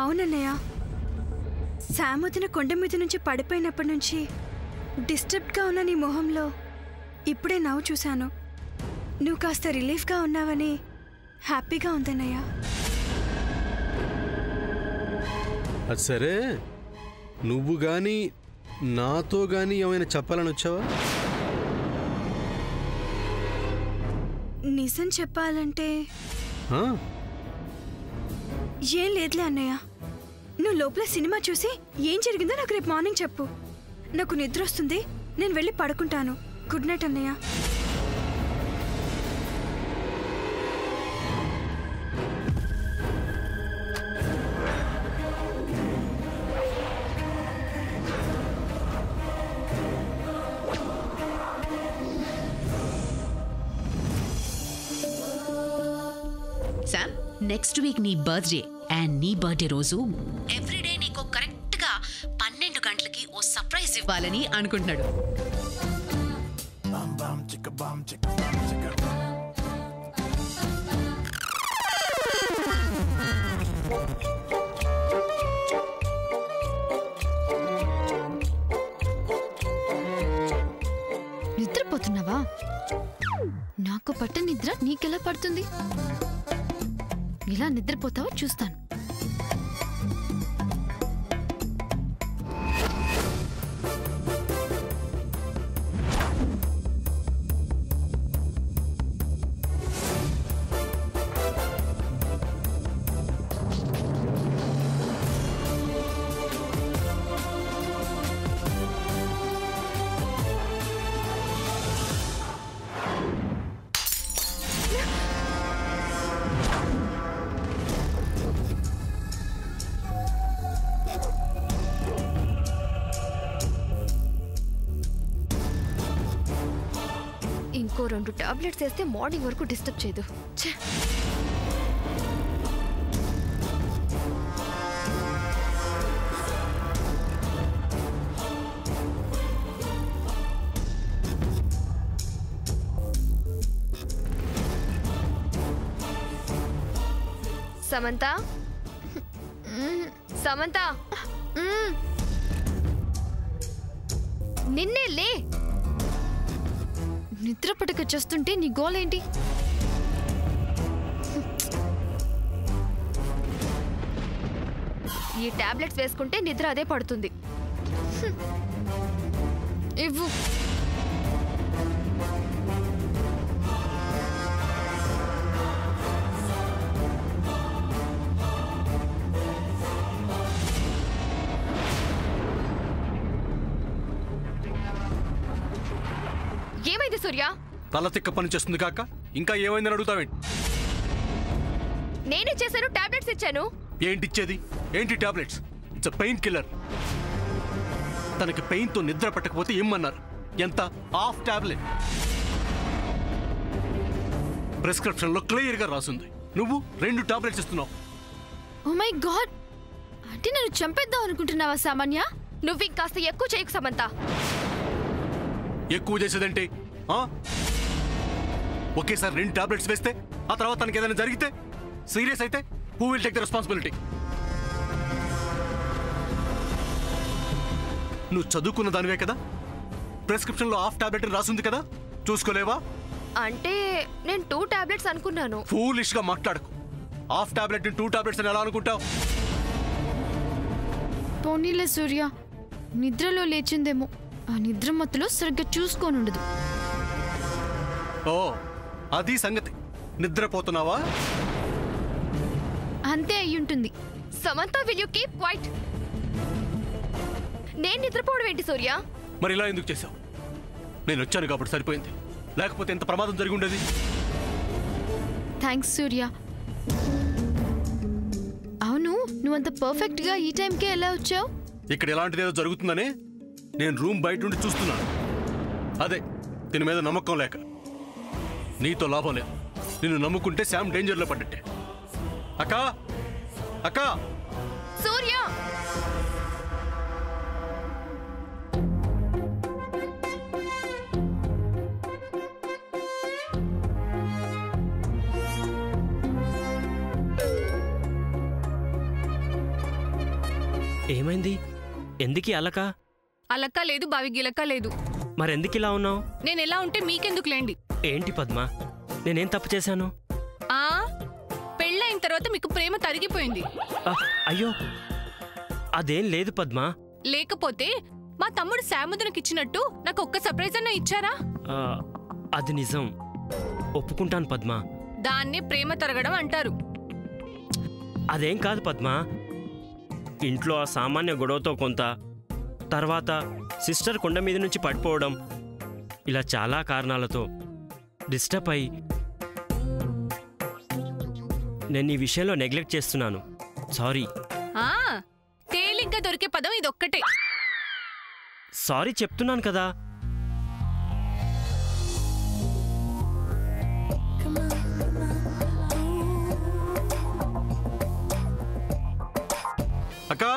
అవునన్నయ్య, శామ్ వదిన కొండ మీద నుంచి పడిపోయినప్పటి నుంచి డిస్టర్బ్డ్గా ఉన్న నీ మొహంలో ఇప్పుడే నవ్వు చూశాను. నువ్వు కాస్త రిలీఫ్గా ఉన్నావని హ్యాపీగా ఉందన్నయ్య. అది సరే, నువ్వు గాని నాతో గాని ఏమైనా చెప్పాలని వచ్చావా? నిజం చెప్పాలంటే ఏం లేదులే అన్నయ్య. నువ్వు లోపల సినిమా చూసి ఏం జరిగిందో నాకు రేపు మార్నింగ్ చెప్పు. నాకు నిద్ర వస్తుంది, నేను వెళ్ళి పడుకుంటాను. గుడ్ నైట్ అన్నయ్య. శామ్, నెక్స్ట్ వీక్ నీ బర్త్డే అండ్ నీ బర్త్డే రోజు ఎవ్రీడే నీకు కరెక్ట్ గా 12 గంటలకి ఓ సర్ప్రైజ్ ఇవ్వాలని అనుకుంటున్నాడు. నిద్రపోతున్నావా? నాకు పట్ట నిద్ర నీకెలా పడుతుంది? ఇలా నిద్రపోతావో చూస్తాను. ఇంకో 2 టాబ్లెట్స్ వేస్తే మార్నింగ్ వరకు డిస్టర్బ్ చేయదు. సమంత, సమంత, నిన్నే లే. నిద్ర పడక చేస్తుంటే నీ గోల్ ఏంటి? ఈ టాబ్లెట్స్ వేసుకుంటే నిద్ర అదే పడుతుంది. ఇవ్వు. ఏమైంది సూర్య? తల తిక్క పని చేస్తుంది కాక ఇంకా ఏమైందని అడుగుతావేంటి? నేనే చేశాను, టాబ్లెట్స్ ఇచ్చాను. ఏంటిచ్చేది? ఏంటి టాబ్లెట్స్? It's pain killer. తనకి పెయిన్ తో నిద్ర పట్టకపోతే ఏమన్నారు? ఎంత? Half tablet. ప్రిస్క్రిప్షన్ లో క్లియర్ గా రాసింది. నువ్వు 2 టాబ్లెట్స్ ఇస్తున్నావు. ఓ మై గాడ్, అంటే నన్ను చంపేద్దాం అనుకుంటున్నావా సామాన్య? నువ్వు ఇంకాస్త ఎక్కువ చేయకు సమంత. ఎక్కువ చేసేదంటే ఒకేసారి 2 టాబ్లెట్స్ వేస్తే ఆ తర్వాత తనకి ఏదైనా జరిగితే, సీరియస్ అయితే who will take the responsibility? నువ్వు చదువుకున్న దానివే కదా, ప్రిస్క్రిప్షన్ లో హాఫ్ టాబ్లెట్ రాసింది కదా, చూసుకోలేవా? అంటే నేను 2 టాబ్లెట్స్ అనుకున్నాను. ఫూలిష్ గా మాట్లాడకు. హాఫ్ టాబ్లెట్ 2 టాబ్లెట్స్ అని ఎలా అనుకుంటావు? పోనీలే సూర్య, నిద్రలో లేచిందేమో. ఆ నిద్ర మత్తులో సరిగ్గా చూసుకోనుండదు. ఓ, అది సంగతి. నిద్రపోతున్నావా? అంతే అయ్యుంటుంది. Samantha, will you keep quiet? నేను నిద్రపోవడం ఏంటి సూర్య? మరి ఇలా ఎందుకు చేశావు? నేను వచ్చాను కాబట్టి సరిపోయింది, లేకపోతే ఎంత ప్రమాదం జరిగి ఉండేది. థ్యాంక్స్ సూర్య. అవును, నువ్వంత పర్ఫెక్ట్ గా ఈ టైంకే ఎలా వచ్చావు? ఇక్కడ ఎలాంటిదేదో జరుగుతుందనే నేను రూమ్ బయట నుండి చూస్తున్నాను. అదే దీని మీద నమ్మకం లేక. నీతో లాభం లేదు. నిన్ను నమ్ముకుంటే శామ్ డేంజర్లో పడ్డట్టే. అక్కా, అక్కా. సూర్య, ఏమైంది? ఎందుకీ అలక? అలక్క లేదు, బావి గిలక్క లేదు. మరెందుకిలా ఉన్నావు? నేనెలా ఉంటే మీకెందుకులేండి. ఏంటి పద్మ, నేనేం తప్పు చేశాను? పెళ్ళైన తర్వాత మీకు ప్రేమ తరిగిపోయింది. అయ్యో, అదేం లేదు పద్మ. లేకపోతే మా తమ్ముడు శాముదనకిచ్చినట్టు నాకు ఒక్క సర్ప్రైజ్ అన్నా ఇచ్చారా? అది నిజం, ఒప్పుకుంటాను పద్మ. దాన్నే ప్రేమ తరగడం అంటారు. అదేం కాదు పద్మ. ఇంట్లో ఆ సామాన్య గొడవతో కొంత, తర్వాత సిస్టర్ కొండ మీద నుంచి పడిపోవడం, ఇలా చాలా కారణాలతో డిస్టర్బ్ అయి నేను ఈ విషయంలో నెగ్లెక్ట్ చేస్తున్నాను. సారీ. తేలిగ్గా దొరికే పదం ఇదొక్కటే. సారీ చెప్తున్నాను కదా. అక్కా,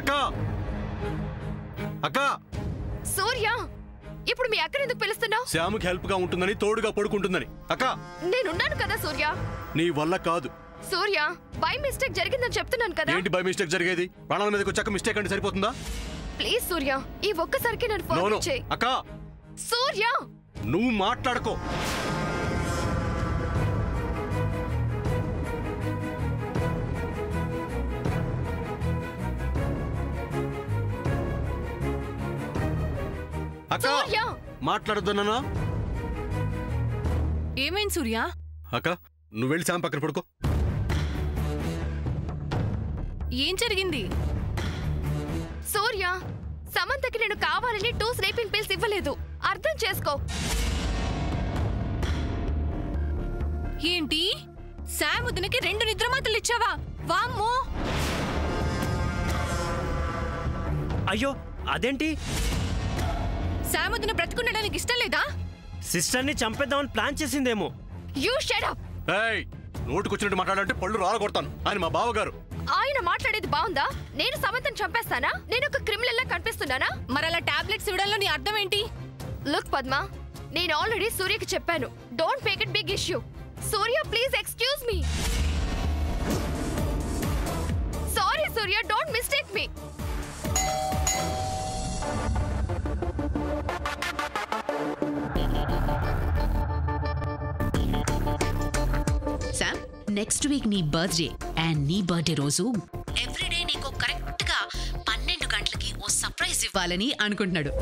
అక్కా, అక్కా. సూర్య, ఇప్పుడు మీ అక్కని ఎందుకు పిలుస్తున్నావు? శ్యాముకి హెల్ప్ గా ఉంటుందని, తోడుగా పడుకుంటుందని. అక్కా, నేనున్నాను కదా సూర్య. నీ వల్ల కాదు సూర్య. బై మిస్టేక్ జరిగిందని చెప్తున్నాను కదా. ఏంటి బై మిస్టేక్ జరిగేది? ప్రాణాల మీదకి వచ్చాక మిస్టేక్ అంటే సరిపోతుందా? ప్లీజ్ సూర్య, ఈ ఒక్కసారికి నన్ను ఫోన్ చేయి. అక్కా, సూర్య, నువ్వు మాట్లాడుకో. అక్కా, మాట్లాడొద్దన్నా? ఏమైంది సూర్య? అక్క, నువ్వు వెళ్ళి శామ్ పక్కన పడుకో. ఏం జరిగింది? సూర్య, సమంతకి నేను కావాలని 2 స్లీపింగ్ పిల్స్ ఇవ్వలేదు. అర్థం చేసుకో. ఏంటి, శాముదనకి 2 నిద్రమాత్రలు ఇచ్చావా? వామ్మో! అయ్యో, అదేంటి? శాముదన బ్రతుకుండడానికి ఇష్టం లేదా? సిస్టర్ని చంపేద్దామని ప్లాన్ చేసిందేమో. You shut up. ఏయ్, నోటుకొచ్చినట్టు మాట్లాడాలంటే పళ్ళు రాలగొడతాను. ఆయన మా బావగారు. ఆయన మాట్లాడేది బాగుందా? నేను సమంతను చంపేస్తానా? నేను ఒక క్రిమినల్ లా కనిపిస్తున్నానా? మరలా టాబ్లెట్స్ ఇవ్వడంలో నీ అర్థం ఏంటి? లుక్ పద్మ, నేను ఆల్రెడీ సూర్యకి చెప్పాను. Don't make it big issue. Surya, please excuse me. Sorry Surya, don't mistake me. Sam, next week నీ బర్త్డే అండ్ నీ బర్త్డే రోజు ఎవ్రీడే నీకు కరెక్ట్ గా 12 గంటలకి ఓ సర్ప్రైజ్ ఇవ్వాలని అనుకుంటున్నాడు.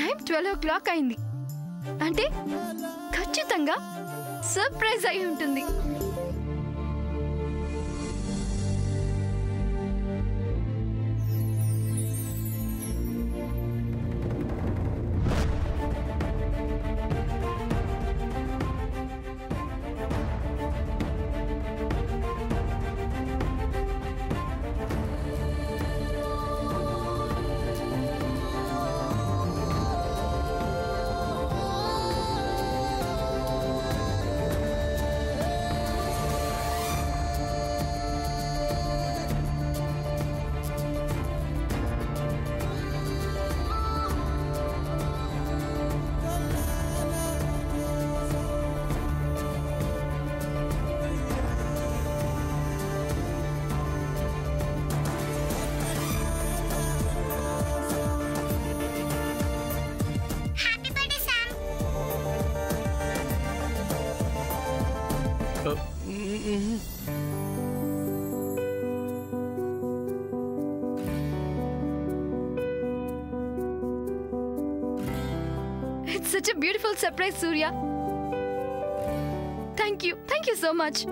టైం 12 o'clock అయింది. అంటే ఖచ్చితంగా సర్ప్రైజ్ అయి ఉంటుంది. It's such a beautiful surprise, Surya. Thank you so much.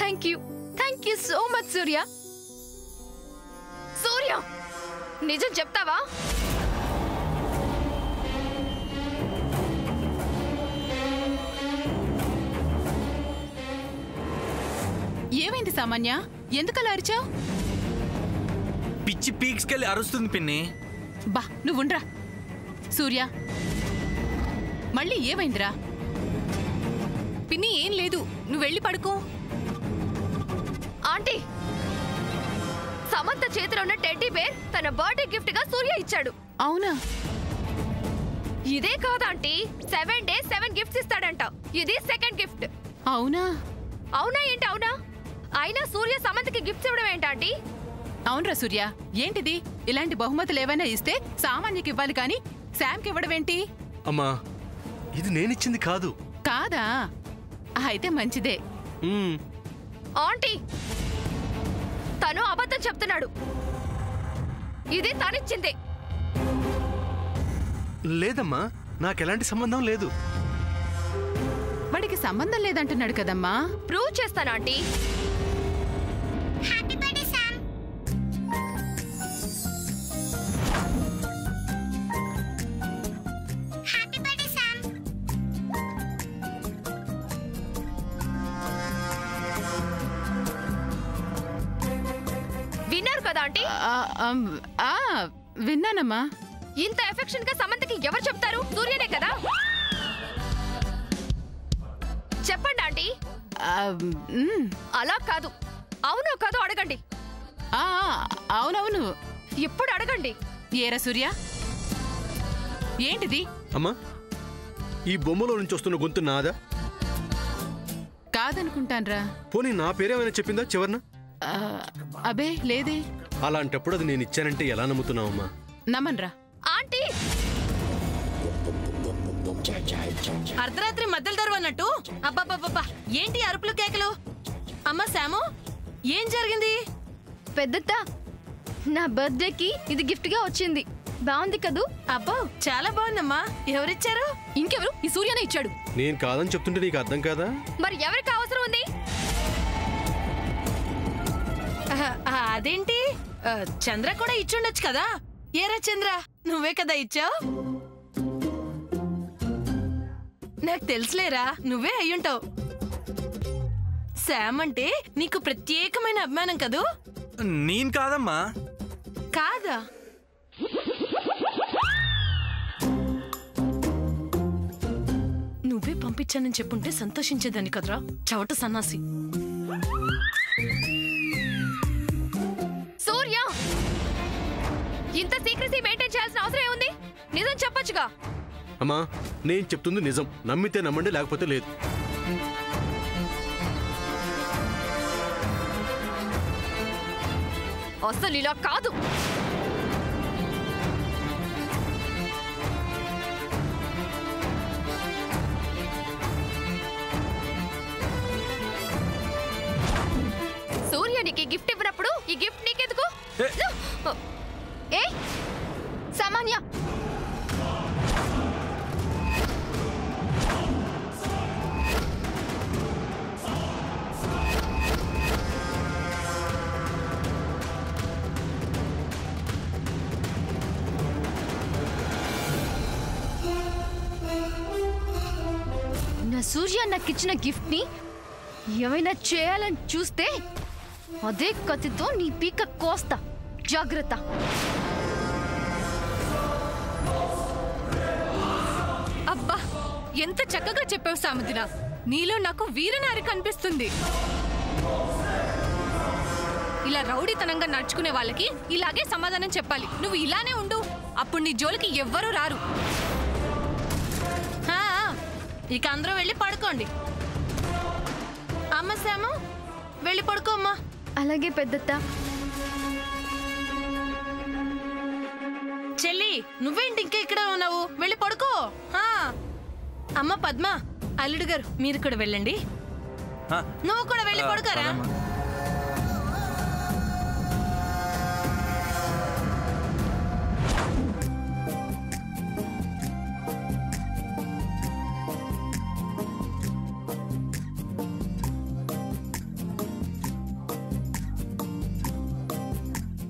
Thank you so much Surya. Surya నిజం చెప్తావా? ఏమైంది సామాన్య? ఎందుకలా అరిచావు? పిచ్చి పీక్స్కెళ్ళి అరుస్తుంది పిన్ని. బా నువ్వుండ్రా. సూర్య మళ్ళీ ఏమైందిరా? పిన్ని ఏం లేదు, నువ్వు వెళ్ళి పడుకో. ఆంటీ, సమంత చేతిలో ఉన్న టెడ్డీ బేర్ తన బర్త్డే గిఫ్ట్ గా సూర్య ఇచ్చాడు. అవునా? ఇదే కాదా ఆంటీ, 7 days 7 గిఫ్ట్స్ ఇస్తాడంట. ఇది సెకండ్ గిఫ్ట్. అవునా? అవునా ఏంటి అవునా? అయినా సూర్య సమంతకి గిఫ్ట్స్ ఇవ్వడం ఏంటంటీ? అవునరా సూర్య, ఏంటిది? ఇలాంటి బహుమతులు ఏవైనా ఇస్తే సామాన్యకి ఇవ్వాలి కానీ శామ్కి ఇవ్వడం ఏంటి? అమ్మా, ఇది నేనిచ్చింది కాదు. కాదా? అయితే మంచిదే. ఆంటీ, తను అబద్ధం చెప్తున్నాడు. ఇది తనిచ్చిందే. లేదమ్మా, నాకెలాంటి సంబంధం లేదు. వాడికి సంబంధం లేదంటున్నాడు కదమ్మా. ప్రూవ్ చేస్తాను ఆంటీ. విన్నారు కదా ఆంటీ? విన్నానమ్మా. ఇంత ఎఫెక్షన్ గా సమంతకి ఎవరు చెప్తారు? సూర్యనే కదా. చెప్పండి ఆంటీ. అలా కాదు, అవునో కాదు అడగండి. అవునవును, ఇప్పుడు అడగండి. ఏరా సూర్య, ఏంటిది? అమ్మా, ఈ బొమ్మలో నుంచి వస్తున్న గొంతు నాదా? కాదనుకుంటాన్రా. పోనీ నా పేరేమైనా చెప్పిందా చివరన? అబే లేదే. అలాంటప్పుడు అది నేను ఇచ్చానంటే ఎలా నమ్ముతున్నావమ్మా? నమ్మన్రా. ఆంటీ, అర్ధరాత్రి మధ్యలో దర్వన్నట్టు అబ్బాబ్బా ఏంటి అరుపులు కేకలు? అమ్మ శాము, ఏం జరిగింది? పెద్దత్త, నా బర్త్డేకి ఇది గిఫ్ట్ గా వచ్చింది. బాగుంది కదూ? అబ్బో చాలా బాగుందమ్మా. ఎవరిచ్చారు? ఇంకెవరు? ఈ సూర్యనే ఇచ్చాడు. నేను కాదని చెప్తుంటే నీకు అర్థం కాదా? మరి ఎవరికి అవసరం ఉంది? అదేంటి, చంద్ర కూడా ఇచ్చుండొచ్చు కదా. ఏరా చంద్ర, నువ్వే కదా ఇచ్చావు? నాకు తెలుసులేరా, నువ్వే అయ్యుంటావు. శామ్ అంటే నీకు ప్రత్యేకమైన అభిమానం కదూ? నేను కాదమ్మా. కాదా? నువ్వే పంపించానని చెప్పుంటే సంతోషించేదాన్ని కదరా, చవట సన్నాసి. సూర్య, ఇంత సీక్రెసీ మెయింటైన్ చేయాల్సిన అవసరం ఏముంది? నిజం చెప్పొచ్చుగా. అమ్మా, నేను చెప్తుంది నిజం. నమ్మితే నమ్మండి, లేకపోతే లేదు. అసలు ఇలా కాదు. సూర్య నీకు గిఫ్ట్ ఇవ్వనప్పుడు ఈ గిఫ్ట్ నీకెందుకు? ఏ సామాన్య, నా సూర్య నాకిచ్చిన గిఫ్ట్ ని ఏమైనా చేయాలని చూస్తే అదే కత్తితో నీ పీక కోస్తా. జాగ్రత్త. అబ్బా, ఎంత చక్కగా చెప్పావు సాముద్ర. నీలో నాకు వీరనారి కనిపిస్తుంది. ఇలా రౌడీతనంగా నడుచుకునే వాళ్ళకి ఇలాగే సమాధానం చెప్పాలి. నువ్వు ఇలానే ఉండు, అప్పుడు నీ జోలికి ఎవ్వరూ రారు. ఇక అందరూ వెళ్ళి పడుకోండి. అమ్మ శాము, వెళ్ళి పడుకో అమ్మా. అలాగే పెద్దత్త. చెల్లి, నువ్వేంటి ఇంకా ఇక్కడ ఉన్నావు? వెళ్ళి పడుకో. అమ్మ పద్మ, అల్లుడు గారు మీరు కూడా వెళ్ళండి. నువ్వు కూడా వెళ్ళి పడుకోరా.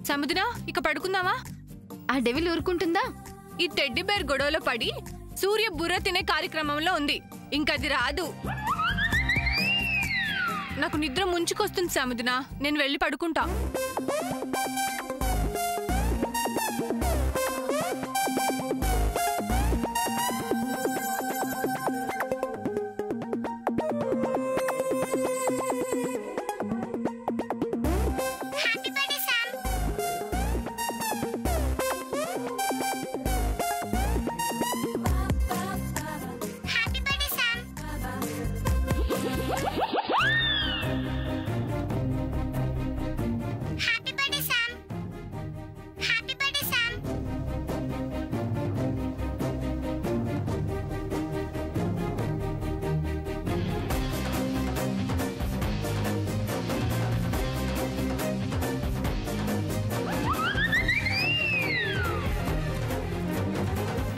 సముద్ర ఇక పడుకుందామా? ఆ డెవిల్ ఊరుకుంటుందా? ఈ టెడ్డీ బేర్ గొడవలో పడి సూర్య బుర్ర తినే కార్యక్రమంలో ఉంది. ఇంకది రాదు. నాకు నిద్ర ముంచుకొస్తుంది సముద్ర, నేను వెళ్ళి పడుకుంటా.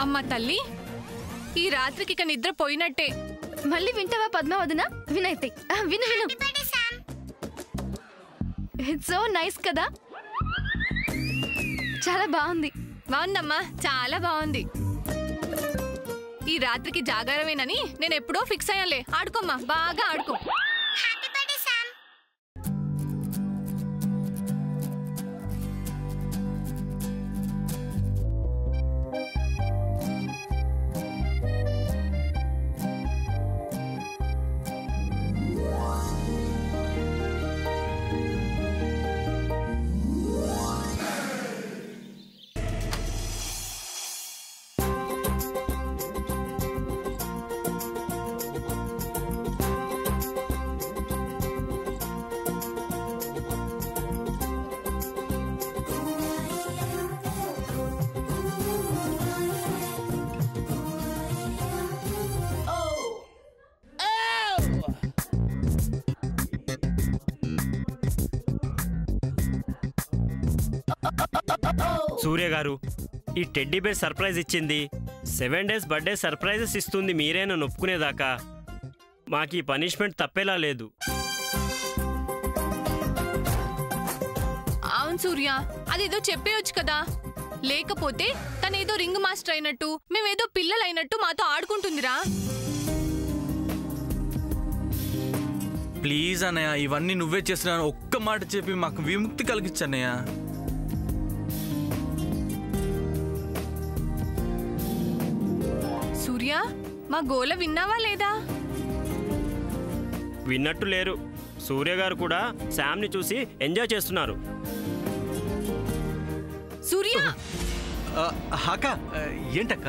అమ్మ తల్లి, ఈ రాత్రికి ఇక నిద్ర పోయినట్టే. మళ్ళీ వింటావా పద్మ వదిన? వినైతే విను విను. ఇట్స్ సో నైస్ కదా, చాలా బాగుంది. బాగుందమ్మా, చాలా బాగుంది. ఈ రాత్రికి జాగారమేనని నేను ఎప్పుడో ఫిక్స్ అయ్యాలే. ఆడుకోమ్మా, బాగా ఆడుకో. సూర్య గారు, ఈ టెడ్డీ బేర్ సర్ప్రైజ్ ఇచ్చింది 7 days బర్త్డే సర్ప్రైజెస్ ఇస్తుంది మీరేనా నొప్పుకునేదాకా? మాకు ఈ పనిష్మెంట్ తప్పేలా లేదు. అవును సూర్య, అదేదో చెప్పేయొచ్చు కదా. లేకపోతే తనేదో రింగ్ మాస్టర్ అయినట్టు, మేమేదో పిల్లలైనట్టు మాతో ఆడుకుంటుందిరా. ప్లీజ్ అన్నయ్య, ఇవన్నీ నువ్వే చేస్తున్నాను. ఒక్క మాట చెప్పి మాకు విముక్తి కలిగించన్నయ్య. సూర్య, మా గోల విన్నావా లేదా? విన్నట్టు లేరు. సూర్య గారు కూడా శామ్ని చూసి ఎంజాయ్ చేస్తున్నారు. సూర్య అక్క, ఏంటక్క?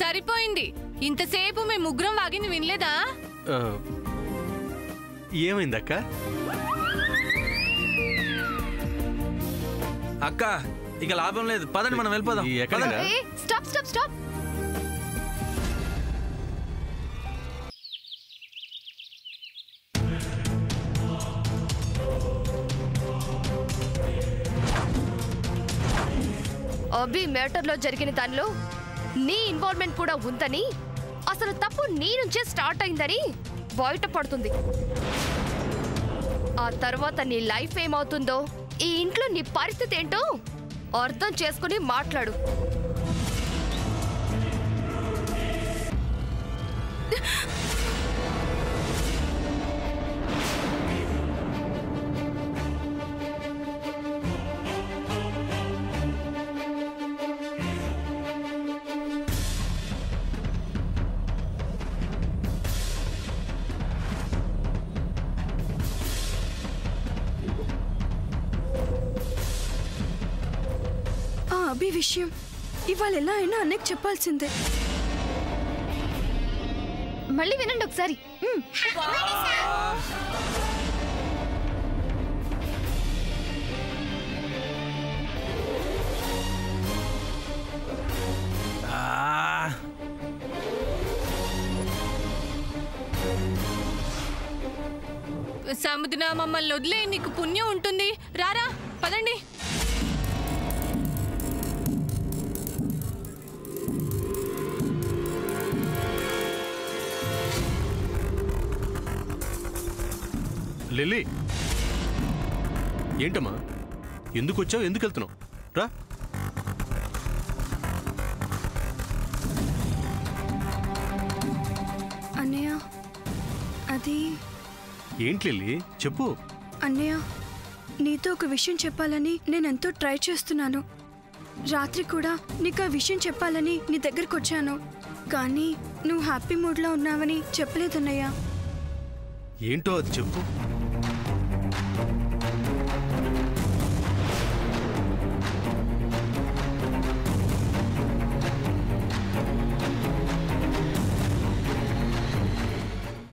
సరిపోయింది. ఇంతసేపు మేము ముగ్గురం వాగింది వినలేదా? ఏమైందక్క? అక్క, ఇక లాభం లేదు, పదండి మనం వెళ్ళిపోదాం. Stop stop stop. అభి మ్యాటర్లో జరిగిన దానిలో నీ ఇన్వాల్వ్మెంట్ కూడా ఉందని, అసలు తప్పు నీ నుంచే స్టార్ట్ అయిందని బయటపడుతుంది. ఆ తర్వాత నీ లైఫ్ ఏమవుతుందో, ఈ ఇంట్లో నీ పరిస్థితి ఏంటో అర్థం చేసుకుని మాట్లాడు. అభి విషయం ఇవాళ ఎలా అయినా అన్నయ్యకి చెప్పాల్సిందే. మళ్ళీ వినండి ఒకసారి. సముద్ర, మమ్మల్ని వదిలే, నీకు పుణ్యం ఉంటుంది. రారా, పదండి. లిల్లీ, ఏంటమ్మా ఎందుకు వచ్చావు, ఎందుకు వెళ్తున్నావు? రా. అన్నయ్య అది ఏంటి లిల్లీ, చెప్పు. అన్నయ్య నీతో ఒక విషయం చెప్పాలని నేనెంతో ట్రై చేస్తున్నాను. రాత్రి కూడా నీకు ఆ విషయం చెప్పాలని నీ దగ్గరకు వచ్చాను, కానీ నువ్వు హ్యాపీ మూడ్లో ఉన్నావని చెప్పలేదన్నయ్య. ఏంటో అది చెప్పు.